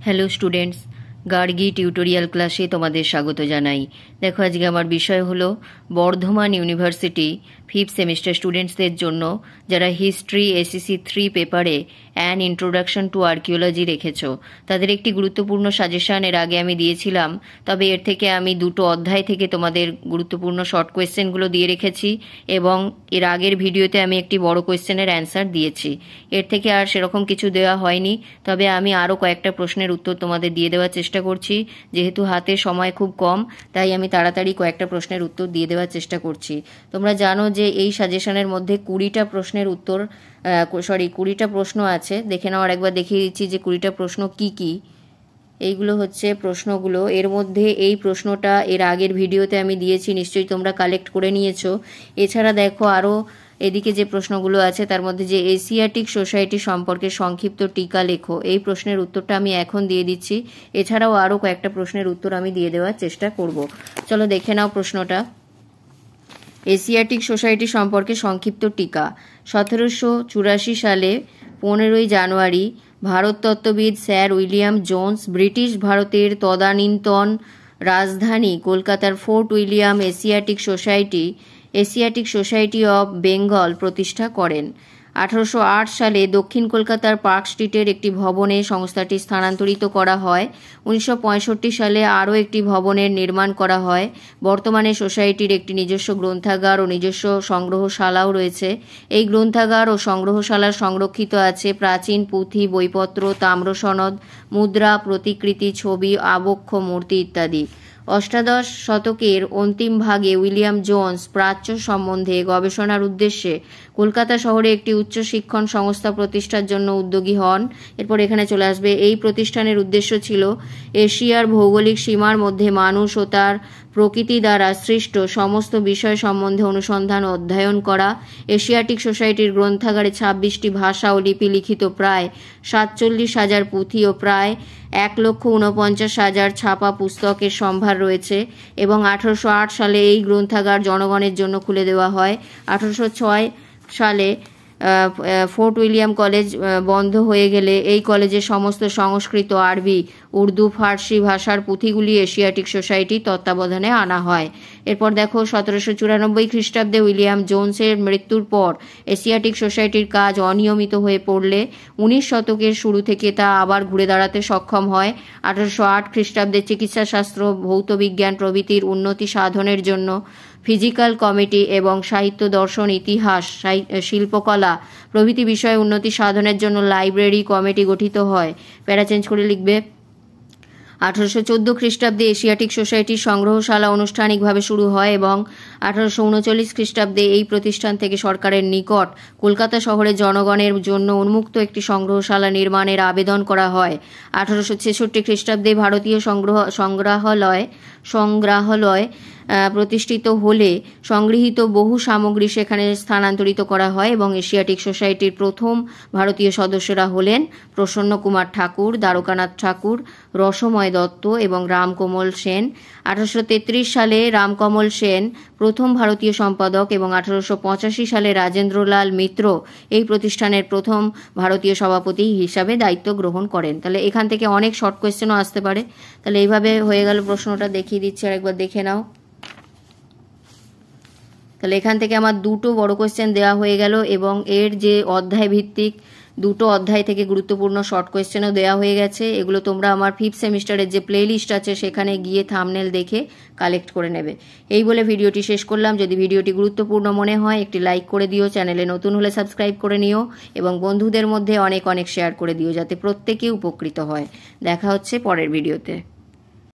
Hello students, Gargi tutorial ক্লাসে তোমাদের স্বাগত জানাই। দেখো, আজকে আমার বিষয় হলো বর্ধমান ইউনিভার্সিটি 5th সেমিস্টার স্টুডেন্টসদের জন্য যারা হিস্ট্রি এসিসি 3 পেপারে অ্যান ইন্ট্রোডাকশন টু আর্কিওলজি রেখেছো, তাদের একটি গুরুত্বপূর্ণ সাজেশন এর আগে আমি দিয়েছিলাম। তবে এর থেকে আমি দুটো অধ্যায় থেকে তোমাদের গুরুত্বপূর্ণ শর্ট কোয়েশ্চেনগুলো দিয়ে রেখেছি এবং এর আগের ভিডিওতে আমি একটি বড় কোয়েশ্চেনের অ্যান্সার দিয়েছি। এর থেকে আর সেরকম কিছু দেওয়া হয়নি, তবে আমি আরও কয়েকটা প্রশ্নের উত্তর তোমাদের দিয়ে দেওয়ার চেষ্টা করছি। যেহেতু হাতে সময় খুব কম, তাই আমি তাড়াতাড়ি কয়েকটা প্রশ্নের উত্তর দিয়ে দেওয়ার চেষ্টা করছি। তোমরা জানো যে এই সাজেশনের মধ্যে 20টা প্রশ্নের উত্তর 20টা প্রশ্ন আছে। দেখে নাও, একবার দেখিয়ে দিচ্ছি যে 20টা প্রশ্ন কি কি। এইগুলো হচ্ছে প্রশ্নগুলো। এর মধ্যে এই প্রশ্নটা এর আগের ভিডিওতে আমি দিয়েছি, নিশ্চয়ই তোমরা কালেক্ট করে নিয়েছো। এছাড়া দেখো, আরও এদিকে যে প্রশ্নগুলো আছে তার মধ্যে যে এশিয়াটিক সোসাইটি সম্পর্কে সংক্ষিপ্ত টিকা লেখো, এই প্রশ্নের উত্তরটা আমি এখন দিয়ে দিচ্ছি। এছাড়াও আরও কয়েকটা প্রশ্নের উত্তর আমি দিয়ে দেওয়ার চেষ্টা করব। চলো দেখে নাও প্রশ্নটা। এশিয়াটিক সোসাইটি সম্পর্কে সংক্ষিপ্ত টিকা। 1784 সালে 15ই জানুয়ারি ভারততত্ত্ববিদ স্যার উইলিয়াম জোন্স ব্রিটিশ ভারতের তদানীন্তন রাজধানী কলকাতার fort William Asiatic society of Bengal প্রতিষ্ঠা করেন। 1808 সালে দক্ষিণ কলকাতার পার্ক স্ট্রিটের একটি ভবনে সংস্থাটি স্থানান্তরিত করা হয়। 1965 সালে আরও একটি ভবনের নির্মাণ করা হয়। বর্তমানে সোসাইটির একটি নিজস্ব গ্রন্থাগার ও নিজস্ব সংগ্রহশালাও রয়েছে। এই গ্রন্থাগার ও সংগ্রহশালার সংরক্ষিত আছে প্রাচীন পুঁথি, বইপত্র, তাম্রসনদ, মুদ্রা, প্রতিকৃতি, ছবি, আবক্ষ, মূর্তি ইত্যাদি। অষ্টাদশ শতকের অন্তিম ভাগে উইলিয়াম জোন্স প্রাচ্য সম্বন্ধে গবেষণার উদ্দেশ্যে কলকাতা শহরে একটি উচ্চ শিক্ষণ সংস্থা প্রতিষ্ঠার জন্য উদ্যোগী হন। এরপর এখানে চলে আসবে, এই প্রতিষ্ঠানের উদ্দেশ্য ছিল এশিয়ার ভৌগোলিক সীমার মধ্যে মানুষ ও তার প্রকৃতি দ্বারা সৃষ্ট সমস্ত বিষয় সম্বন্ধে অনুসন্ধান ও অধ্যয়ন করা। এশিয়াটিক সোসাইটির গ্রন্থাগারে 26টি ভাষা ও লিপি লিখিত প্রায় 47,000 পুঁথি ও প্রায় 1,49,000 ছাপা পুস্তকের সম্ভার রয়েছে এবং 1808 সালে এই গ্রন্থাগার জনগণের জন্য খুলে দেওয়া হয়। 1806 সালে ফোর্ট উইলিয়াম কলেজ বন্ধ হয়ে গেলে এই কলেজের সমস্ত সংস্কৃত, আরবি, উর্দু, ফার্সি ভাষার পুঁথিগুলি এশিয়াটিক সোসাইটির তত্ত্বাবধানে আনা হয়। এরপর দেখো, 1794 খ্রিস্টাব্দে উইলিয়াম জোন্সের মৃত্যুর পর এশিয়াটিক সোসাইটির কাজ অনিয়মিত হয়ে পড়লে 19 শতকের শুরু থেকে তা আবার ঘুরে দাঁড়াতে সক্ষম হয়। 1808 খ্রিস্টাব্দে চিকিৎসাশাস্ত্র, ভৌতবিজ্ঞান প্রভৃতির উন্নতি সাধনের জন্য ফিজিক্যাল কমিটি এবং সাহিত্য, দর্শন, ইতিহাস, শিল্পকলা প্রভৃতি বিষয়ে উন্নতি সাধনের জন্য লাইব্রেরি কমিটি গঠিত হয়। প্যারা চেঞ্জ করে লিখবে। 1814 খ্রিস্টাব্দে এশিয়াটিক সোসাইটির সংগ্রহশালা আনুষ্ঠানিকভাবে শুরু হয় এবং 1839 খ্রিস্টাব্দে এই প্রতিষ্ঠান থেকে সরকারের নিকট কলকাতা শহরের জনগণের জন্য উন্মুক্ত একটি সংগ্রহশালা নির্মাণের আবেদন করা হয়। 1866 খ্রিস্টাব্দে ভারতীয় সংগ্রহালয় প্রতিষ্ঠিত হলে সংগৃহীত বহু সামগ্রী সেখানে স্থানান্তরিত করা হয় এবং এশিয়াটিক সোসাইটির প্রথম ভারতীয় সদস্যরা হলেন প্রসন্ন কুমার ঠাকুর, দ্বারকানাথ ঠাকুর, রসময় দত্ত এবং রামকমল সেন। 1833 সালে রামকমল সেন প্রথম ভারতীয় সম্পাদক এবং 1885 সালে রাজেন্দ্রলাল মিত্র এই প্রতিষ্ঠানের প্রথম ভারতীয় সভাপতি হিসাবে দায়িত্ব গ্রহণ করেন। তাহলে এখান থেকে অনেক শর্ট কোয়েশ্চেনও আসতে পারে। তাহলে এইভাবে হয়ে গেল প্রশ্নটা, দেখিয়ে দিচ্ছি আর একবার দেখে নাও। তাহলে এখান থেকে আমার দুটো বড় কোয়েশ্চেন দেওয়া হয়ে গেল এবং এর যে অধ্যায় ভিত্তিক দুটো অধ্যায় থেকে গুরুত্বপূর্ণ শর্ট কোয়েশ্চেনও দেওয়া হয়ে গেছে। এগুলো তোমরা আমার 5th সেমিস্টারের যে প্লে লিস্ট আছে সেখানে গিয়ে থাম্বনেল দেখে কালেক্ট করে নেবে। এই বলে ভিডিওটি শেষ করলাম। যদি ভিডিওটি গুরুত্বপূর্ণ মনে হয় একটি লাইক করে দিও, চ্যানেলে নতুন হলে সাবস্ক্রাইব করে নিও এবং বন্ধুদের মধ্যে অনেক শেয়ার করে দিও যাতে প্রত্যেকে উপকৃত হয়। দেখা হচ্ছে পরের ভিডিওতে।